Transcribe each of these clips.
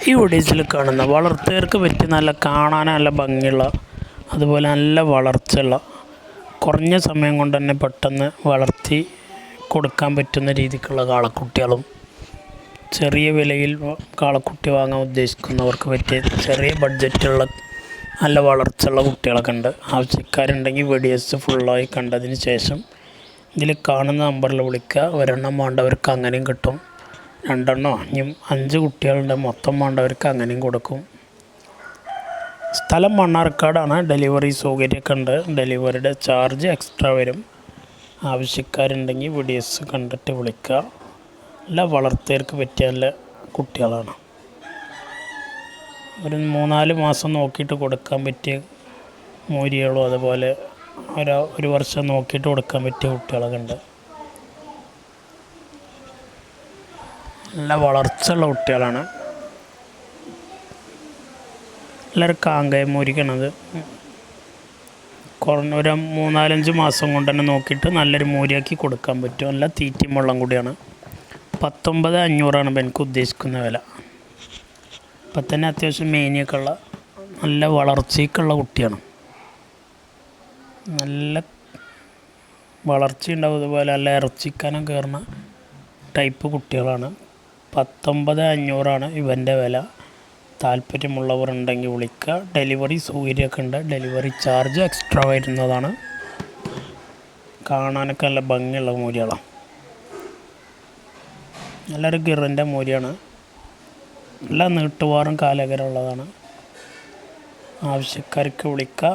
ഈ വീഡിയോസിൽ കാണുന്ന വളർത്തുകാർക്ക് പറ്റി നല്ല കാണാൻ നല്ല ഭംഗിയുള്ള അതുപോലെ നല്ല വളർച്ചയുള്ള കുറഞ്ഞ സമയം കൊണ്ട് തന്നെ പെട്ടെന്ന് വളർത്തി കൊടുക്കാൻ പറ്റുന്ന രീതിക്കുള്ള കാളക്കുട്ടികളും ചെറിയ വിലയിൽ കാളക്കുട്ടി വാങ്ങാൻ ഉദ്ദേശിക്കുന്നവർക്ക് പറ്റിയ ചെറിയ ബഡ്ജറ്റുള്ള നല്ല വളർച്ചയുള്ള കുട്ടികളൊക്കെ ഉണ്ട്. ആവശ്യക്കാരുണ്ടെങ്കിൽ വീഡിയോസ് ഫുള്ളായി കണ്ടതിന് ശേഷം ഇതിൽ കാണുന്ന നമ്പറിൽ വിളിക്കുക. ഒരെണ്ണം വേണ്ടവർക്ക് അങ്ങനെയും കിട്ടും, രണ്ടെണ്ണോ ഇനി 5 കുട്ടികളുണ്ട് മൊത്തം വേണ്ടവർക്ക് അങ്ങനെയും കൊടുക്കും. സ്ഥലം മണ്ണാർക്കാടാണ്. ഡെലിവറി സൗകര്യമൊക്കെ ഉണ്ട്. ഡെലിവറിയുടെ ചാർജ് എക്സ്ട്രാ വരും. ആവശ്യക്കാരുണ്ടെങ്കിൽ വീഡിയോസ് കണ്ടിട്ട് വിളിക്കുക. നല്ല വളർത്തുകാർക്ക് പറ്റിയ നല്ല കുട്ടികളാണ്. ഒരു 3-4 മാസം നോക്കിയിട്ട് കൊടുക്കാൻ പറ്റിയ മൂരികളും അതുപോലെ ഒരു വർഷം നോക്കിയിട്ട് കൊടുക്കാൻ പറ്റിയ കുട്ടികളൊക്കെ ഉണ്ട്. നല്ല വളർച്ചയുള്ള കുട്ടികളാണ്. എല്ലാവരും കാങ്കയം മൂരിക്കണത് ഒരു 3-4-5 മാസം കൊണ്ട് തന്നെ നോക്കിയിട്ട് നല്ലൊരു മൂരിയാക്കി കൊടുക്കാൻ പറ്റും. നല്ല തീറ്റയും വെള്ളം കൂടിയാണ്. 19,500 എനിക്ക് ഉദ്ദേശിക്കുന്ന വില. ഇപ്പം തന്നെ അത്യാവശ്യം മേനിയൊക്കെ ഉള്ള നല്ല വളർച്ചയ്ക്കുള്ള കുട്ടിയാണ്. നല്ല വളർച്ചയുണ്ടാവും. അതുപോലെ നല്ല ഇറച്ചിക്കാനും കയറുന്ന ടൈപ്പ് കുട്ടികളാണ്. 19,500 ഇവൻ്റെ വില. താല്പര്യമുള്ളവർ ഉണ്ടെങ്കിൽ വിളിക്കുക. ഡെലിവറി സൗകര്യമൊക്കെ ഉണ്ട്. ഡെലിവറി ചാർജ് എക്സ്ട്രാ വരുന്നതാണ്. കാണാനൊക്കെ നല്ല ഭംഗിയുള്ള മൂരികളാണ്. നല്ലൊരു ഗിറിൻ്റെ മൂരിയാണ്. നല്ല നീട്ടുവാറും കാലകരമുള്ളതാണ്. ആവശ്യക്കാർക്ക് വിളിക്കുക.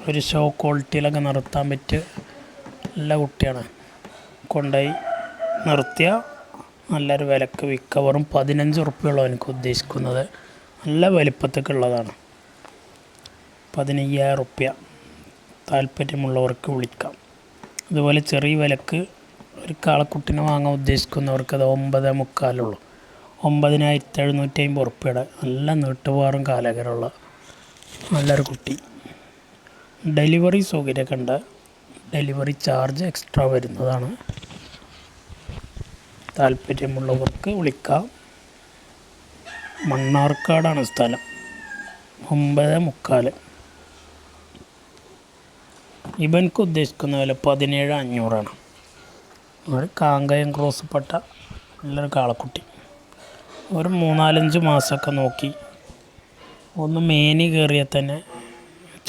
ഒരു ഷോ ക്വാളിറ്റിയിലൊക്കെ നിർത്താൻ പറ്റിയ നല്ല കുട്ടിയാണ്. കൊണ്ടുപോയി നിർത്തിയ നല്ലൊരു വിലക്ക് വിൽക്കുക. വെറും 15 ഉറുപ്പികയുള്ളൂ എനിക്ക് ഉദ്ദേശിക്കുന്നത്. നല്ല വലിപ്പത്തൊക്കെ ഉള്ളതാണ്. 15,000 ഉറുപ്യ. താല്പര്യമുള്ളവർക്ക് വിളിക്കാം. അതുപോലെ ചെറിയ വിലക്ക് ഒരു കാളക്കുട്ടിനെ വാങ്ങാൻ ഉദ്ദേശിക്കുന്നവർക്ക് അത് 9.25 ഉള്ളൂ. 9,750 ഉറുപ്പ്യയുടെ നല്ല നീട്ടുപാറും കാലകരമുള്ള നല്ലൊരു കുട്ടി. ഡെലിവറി സൗകര്യമൊക്കെ ഉണ്ട്. ഡെലിവറി ചാർജ് എക്സ്ട്രാ വരുന്നതാണ്. താല്പര്യമുള്ളവർക്ക് വിളിക്കാം. മണ്ണാർക്കാടാണ് സ്ഥലം. 9.25. ഇവർക്ക് ഉദ്ദേശിക്കുന്ന വില 17,500. ഒരു കാങ്കയം ക്രോസ് പെട്ട നല്ലൊരു കാളക്കുട്ടി. ഒരു 3-4-5 മാസമൊക്കെ നോക്കി ഒന്ന് മേനി കയറിയാൽ തന്നെ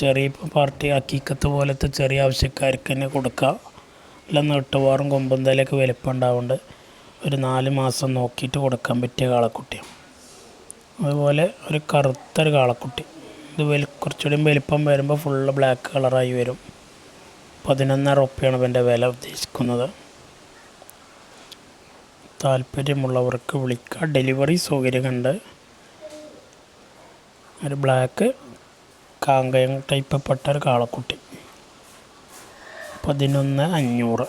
ചെറിയ പാർട്ടി അക്കീക്കത്ത് പോലത്തെ ചെറിയ ആവശ്യക്കാർക്ക് തന്നെ കൊടുക്കുക. എല്ലാം നീട്ടുവാറും കൊമ്പന്തലൊക്കെ വലിപ്പം ഉണ്ടാവുന്നുണ്ട്. ഒരു 4 മാസം നോക്കിയിട്ട് കൊടുക്കാൻ പറ്റിയ കാളക്കുട്ടിയാണ്. അതുപോലെ ഒരു കറുത്തൊരു കാളക്കുട്ടി. ഇത് കുറച്ചുകൂടി വലിപ്പം വരുമ്പോൾ ഫുള്ള് ബ്ലാക്ക് കളറായി വരും. 11,500 ഉറുപ്പ്യയാണ് ഇവൻ്റെ വില ഉദ്ദേശിക്കുന്നത്. താല്പര്യമുള്ളവർക്ക് വിളിക്കുക. ഡെലിവറി സൗകര്യമുണ്ട്. ഒരു ബ്ലാക്ക് കാങ്കയം ടൈപ്പ് പെട്ട ഒരു കാളക്കുട്ടി. 11,500.